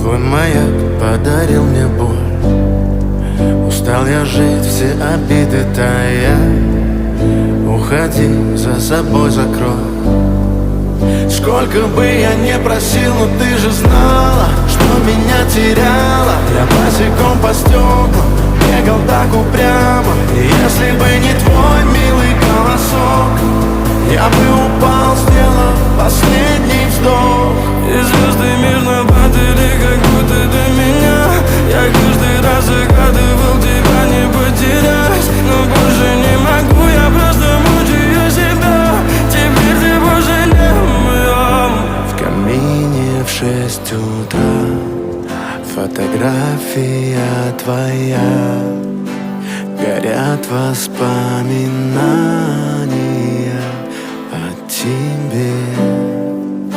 Твой маяк подарил мне боль. Устал я жить, все обиды тая. Уходи, за собой закрой. Сколько бы я не просил, но ты же знала, что меня теряла. Я босиком по стеклам бегал так упрямо. И если бы не твой милый голосок, я бы упал, сделав последний вздох. И звезды мирно падали, как будто до меня. Я каждый раз загадывал тебя не потерять, но больше не могу, я просто мучаю себя. Теперь ты больше не в моем. В камине в 6 утра фотография твоя. Горят воспоминания о тебе.